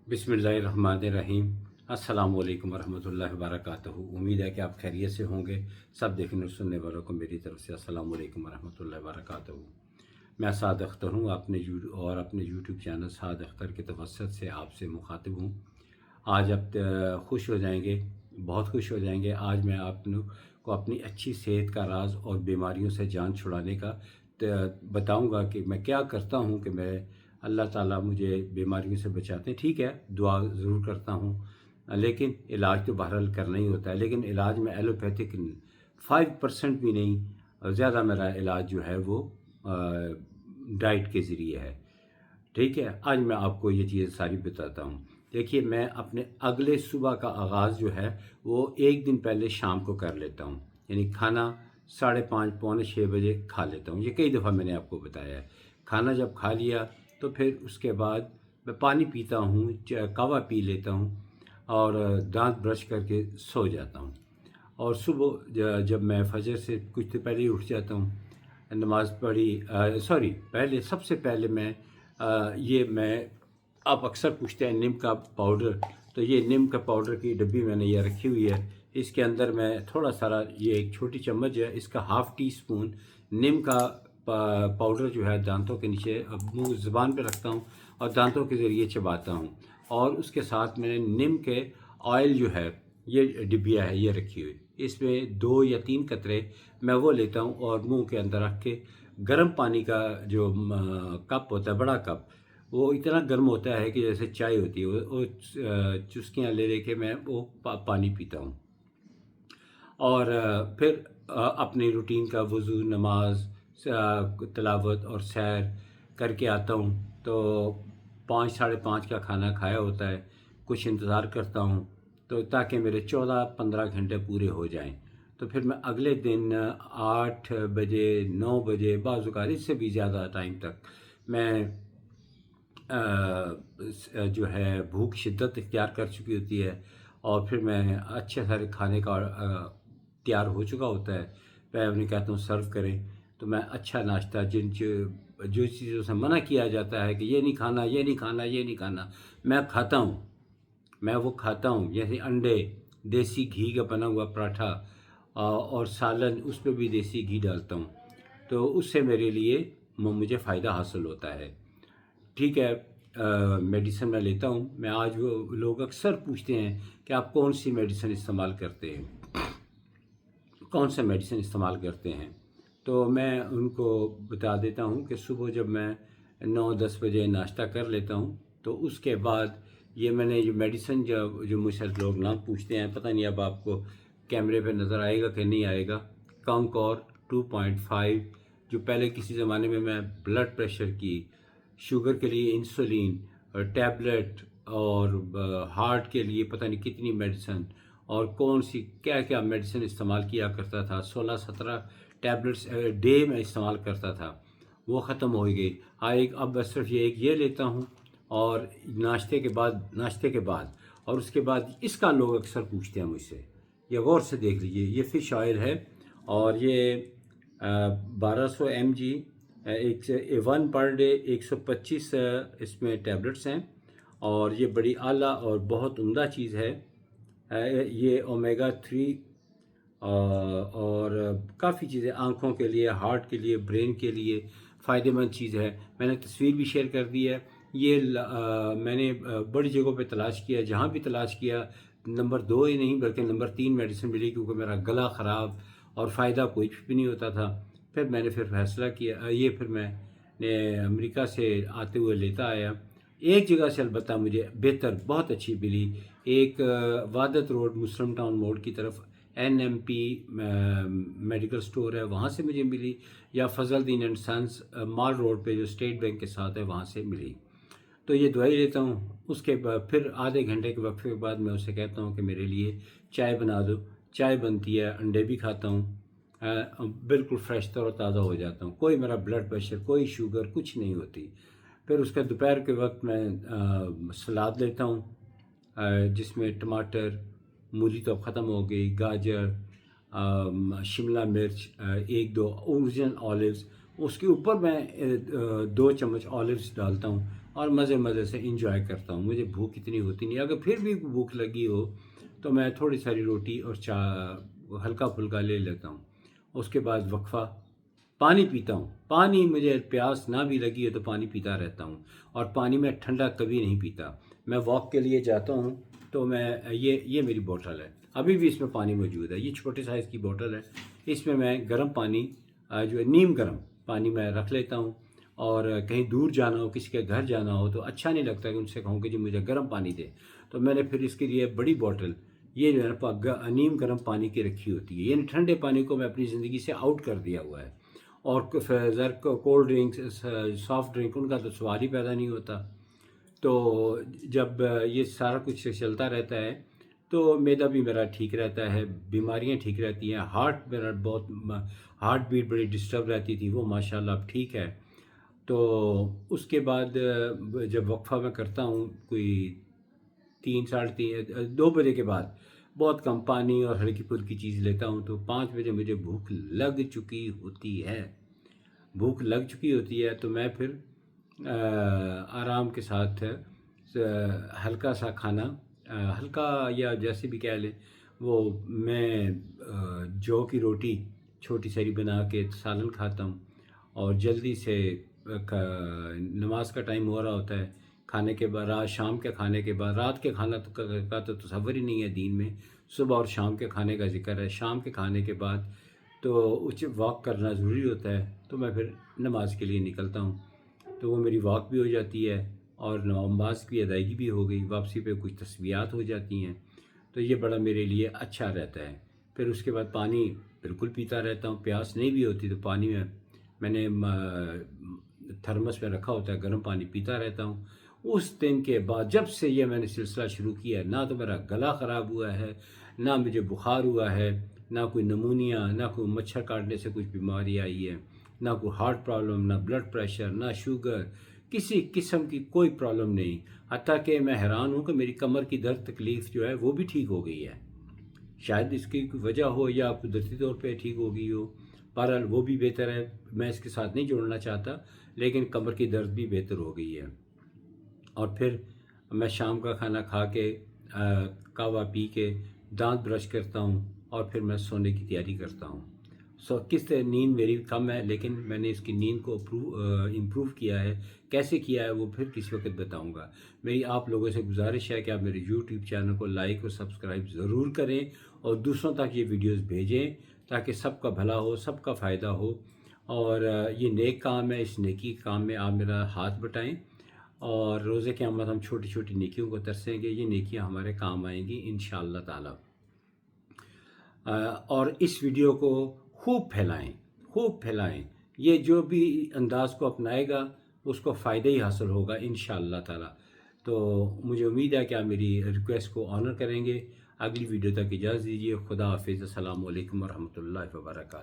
बिस्मिल्लाहिर्रहमानिर्रहीम। अस्सलाम वालेकुम वरहमतुल्लाहि वबरकातुहू। उम्मीद है कि आप खैरियत से होंगे। सब देखने और सुनने वालों को मेरी तरफ से अस्सलाम वालेकुम वरहमतुल्लाहि वबरकातुहू। मैं साद अख्तर हूँ, अपने यूट्यूब चैनल साद अख्तर के तवसत से आपसे मुखातिब हूँ। आज आप खुश हो जाएंगे, बहुत खुश हो जाएंगे। आज मैं आप लोग को अपनी अच्छी सेहत का राज और बीमारियों से जान छुड़ाने का बताऊंगा कि मैं क्या करता हूं कि मैं अल्लाह ताला मुझे बीमारियों से बचाते हैं। ठीक है, दुआ ज़रूर करता हूं, लेकिन इलाज तो बहरहाल करना ही होता है। लेकिन इलाज में एलोपैथिक 5% भी नहीं, ज़्यादा मेरा इलाज जो है वो डाइट के ज़रिए है। ठीक है, आज मैं आपको ये चीज़ सारी बताता हूँ। देखिए, मैं अपने अगले सुबह का आगाज़ जो है वो एक दिन पहले शाम को कर लेता हूँ। यानी खाना 5:30 पौने 6 बजे खा लेता हूँ। ये कई दफ़ा मैंने आपको बताया है। खाना जब खा लिया तो फिर उसके बाद मैं पानी पीता हूँ, कहवा पी लेता हूँ और दांत ब्रश करके सो जाता हूँ। और सुबह जब मैं फजर से कुछ देर पहले ही उठ जाता हूँ, नमाज़ पढ़ी, सॉरी, पहले सबसे पहले मैं आप अक्सर पूछते हैं नीम का पाउडर, तो ये नीम का पाउडर की डब्बी मैंने ये रखी हुई है। इसके अंदर मैं थोड़ा सारा, ये एक छोटी चम्मच है, इसका हाफ़ टी स्पून नीम का पाउडर जो है दांतों के नीचे मुंह ज़ुबान पे रखता हूँ और दांतों के ज़रिए चबाता हूँ। और उसके साथ मैंने नीम के ऑयल जो है, ये डिबिया है, ये रखी हुई। इसमें 2 या 3 कतरे मैं वो लेता हूँ और मुंह के अंदर रख के गर्म पानी का जो कप होता है, बड़ा कप, वो इतना गर्म होता है कि जैसे चाय होती है, वो चुस्कियाँ ले लेके मैं वो पानी पीता हूँ। और फिर अपनी रूटीन का वज़ू, नमाज, तिलावत और सैर करके आता हूँ। तो 5 साढ़े 5 का खाना खाया होता है। कुछ इंतज़ार करता हूँ तो ताकि मेरे 14-15 घंटे पूरे हो जाएं। तो फिर मैं अगले दिन 8 बजे, 9 बजे, बाज़ औक़ात इससे भी ज़्यादा टाइम तक मैं जो है भूख शिद्दत इख्तियार कर चुकी होती है और फिर मैं अच्छे सारे खाने का तैयार हो चुका होता है। मैं उन्हें कहता हूँ सर्व करें, तो मैं अच्छा नाश्ता जो चीज़ों से मना किया जाता है कि ये नहीं खाना, ये नहीं खाना, ये नहीं खाना, मैं खाता हूँ। मैं वो खाता हूँ, जैसे अंडे, देसी घी का बना हुआ पराठा और सालन, उस पर भी देसी घी डालता हूँ। तो उससे मेरे लिए मुझे फ़ायदा हासिल होता है। ठीक है, मेडिसिन मैं लेता हूँ। मैं आज वो लोग अक्सर पूछते हैं कि आप कौन सी मेडिसिन इस्तेमाल करते हैं, कौन सा मेडिसिन इस्तेमाल करते हैं। तो मैं उनको बता देता हूँ कि सुबह जब मैं 9-10 बजे नाश्ता कर लेता हूँ तो उसके बाद ये मैंने जो मेडिसिन जो मुझसे लोग नाम पूछते हैं, पता नहीं अब आपको कैमरे पे नज़र आएगा कि नहीं आएगा, कॉन्कोर 2.5, जो पहले किसी ज़माने में मैं ब्लड प्रेशर की, शुगर के लिए इंसुलिन टैबलेट और हार्ट के लिए पता नहीं कितनी मेडिसिन और कौन सी क्या क्या मेडिसिन इस्तेमाल किया करता था, 16-17 टैबलेट्स डे में इस्तेमाल करता था, वो ख़त्म हो गई। हाँ, एक अब सिर्फ ये एक ये लेता हूँ और नाश्ते के बाद और उसके बाद इसका लोग अक्सर पूछते हैं मुझसे। ये गौर से देख लीजिए, ये फ़िश ऑयल है और ये 1200 mg, एक 1 पर डे 125 इसमें टैबलेट्स हैं और ये बड़ी आला और बहुत उम्दा चीज़ है। ये ओमेगा 3 और काफ़ी चीज़ें आँखों के लिए, हार्ट के लिए, ब्रेन के लिए फ़ायदेमंद चीज़ है। मैंने तस्वीर भी शेयर कर दी है। ये मैंने बड़ी जगहों पे तलाश किया, जहाँ भी तलाश किया नंबर 2 ही नहीं बल्कि नंबर 3 मेडिसिन मिली, क्योंकि मेरा गला ख़राब और फ़ायदा कोई भी नहीं होता था। फिर मैंने फ़ैसला किया, ये फिर मैंने अमेरिका से आते हुए लेता आया। एक जगह से अलबत्ता मुझे बेहतर बहुत अच्छी मिली, एक वादत रोड, मुस्लिम टाउन मोड़ की तरफ NMP मेडिकल स्टोर है, वहाँ से मुझे मिली, या Fazaldin and sons Mall Road पे जो स्टेट बैंक के साथ है वहाँ से मिली। तो ये दवाई लेता हूँ। उसके बाद फिर आधे घंटे के वक्फे के बाद मैं उसे कहता हूँ कि मेरे लिए चाय बना दो। चाय बनती है, अंडे भी खाता हूँ, बिल्कुल फ्रेश तरोताज़ा हो जाता हूँ। कोई मेरा ब्लड प्रेशर, कोई शुगर, कुछ नहीं होती। फिर उसके दोपहर के वक्त मैं सलाद लेता हूँ, जिसमें टमाटर, मूली तो अब ख़त्म हो गई, गाजर, शिमला मिर्च, 1-2 ओरिजिनल ऑलिव्स, उसके ऊपर मैं 2 चम्मच ऑलिव्स डालता हूँ اور مزے سے انجوائے کرتا ہوں. مجھے بھوک اتنی ہوتی نہیں. اگر پھر بھی بھوک لگی ہو تو میں تھوڑی ساری روٹی اور ہلکا پھلکا لے لیتا ہوں. اس کے بعد وقفہ پانی پیتا ہوں. پانی مجھے پیاس نہ بھی لگی ہے تو پانی پیتا رہتا ہوں. اور پانی میں ٹھنڈا کبھی نہیں پیتا. میں واک کے لیے جاتا ہوں تو میں یہ میری بوٹل ہے. ابھی بھی اس میں پانی موجود ہے. یہ چھوٹے سائز کی بوٹل ہے. اس میں گرم پانی جو ہے نیم گرم پانی میں رکھ لیتا ہوں. اور کہیں دور جانا ہو، کسی کے گھر جانا ہو تو اچھا نہیں لگتا کہ ان سے کہوں کہ جی مجھے گرم پانی دے. تو میں نے پھر اس کے لیے بڑی بوٹل یہ جو ہے نا نیم گرم پانی کی رکھی ہوتی ہے. یعنی ٹھنڈے پانی کو میں اپنی زندگی سے آؤٹ کر دیا ہوا ہے. اور کولڈ ڈرنکس، سافٹ ڈرنک، ان کا تو سوال ہی پیدا نہیں ہوتا. تو جب یہ سارا کچھ چلتا رہتا ہے تو معدہ بھی میرا ٹھیک رہتا ہے، بیماریاں ٹھیک رہتی ہیں. ہارٹ بیٹ بڑی ڈسٹرب رہتی تھی، وہ ماشاءاللہ اب ٹھیک ہے. تو اس کے بعد جب وقفہ میں کرتا ہوں کوئی 2 بجے کے بعد بہت کم پانی اور ہلکی پھلکی چیز لیتا ہوں تو 5 بجے مجھے بھوک لگ چکی ہوتی ہے. تو میں پھر آرام کے ساتھ ہلکا سا کھانا، ہلکا یا جیسے بھی کہہ لیں، وہ میں جو کی روٹی چھوٹی ساری بنا کے سالن کھاتا ہوں. اور جلدی سے نماز کا ٹائم ہو رہا ہوتا ہے، کھانے کے بعد شام کے کھانے کے بعد، رات کے کھانا کا تو تصور ہی نہیں ہے دین میں. صبح اور شام کے کھانے کا ذکر ہے. شام کے کھانے کے بعد تو واک کرنا ضروری ہوتا ہے. تو میں پھر نماز کے لیے نکلتا ہوں. تو وہ میری واک بھی ہو جاتی ہے اور نماز کی ادائیگی بھی ہو گئی. واپسی پہ کچھ تسبیحات ہو جاتی ہیں. تو یہ بڑا میرے لیے اچھا رہتا ہے. پھر اس کے بعد پانی بالکل پیتا رہتا ہوں. پیاس نہیں بھی ہوتی تو پانی میں نے تھرمس میں رکھا ہوتا ہے، گرم پانی پیتا رہتا ہوں. اس دن کے بعد جب سے یہ میں نے سلسلہ شروع کیا ہے، نہ تو میرا گلا خراب ہوا ہے، نہ مجھے بخار ہوا ہے، نہ کوئی نمونیا، نہ کوئی مچھر کاٹنے سے کچھ بیماری آئی ہے، نہ کوئی ہارٹ پرابلم، نہ بلڈ پریشر، نہ شوگر، کسی قسم کی کوئی پرابلم نہیں. حتیٰ کہ میں حیران ہوں کہ میری کمر کی درد تکلیف جو ہے وہ بھی ٹھیک ہو گئی ہے. شاید اس کی کوئی وجہ ہو یا قدرتی طور پہ ٹھیک ہو گئی ہو. بہرحال وہ بھی بہتر ہے، میں اس کے ساتھ نہیں جوڑنا چاہتا، لیکن کمر کی درد بھی بہتر ہو گئی ہے. اور پھر میں شام کا کھانا کھا کے قہوہ پی کے دانت برش کرتا ہوں اور پھر میں سونے کی تیاری کرتا ہوں. کس طرح نیند میری کم ہے، لیکن میں نے اس کی نیند کو امپروو کیا ہے. کیسے کیا ہے وہ پھر کسی وقت بتاؤں گا. میری آپ لوگوں سے گزارش ہے کہ آپ میرے یوٹیوب چینل کو لائک اور سبسکرائب ضرور کریں اور دوسروں تک یہ ویڈیوز بھیجیں تاکہ سب کا بھلا ہو، سب کا فائدہ ہو. اور یہ نیک کام ہے. اس نیکی کام میں آپ میرا ہاتھ بٹائیں اور روز قیامت ہم چھوٹی چھوٹی نیکیوں کو ترسیں گے. یہ نیکیاں ہمارے کام آئیں گی انشاءاللہ تعالی. اور اس ویڈیو کو خوب پھیلائیں. یہ جو بھی انداز کو اپنائے گا اس کو فائدہ ہی حاصل ہوگا انشاءاللہ تعالی. تو مجھے امید ہے کہ آپ میری ریکویسٹ کو آنر کریں گے. اگلی ویڈیو تک اجازت دیجیے. خدا حافظ. السلام علیکم ورحمۃ اللہ وبرکاتہ.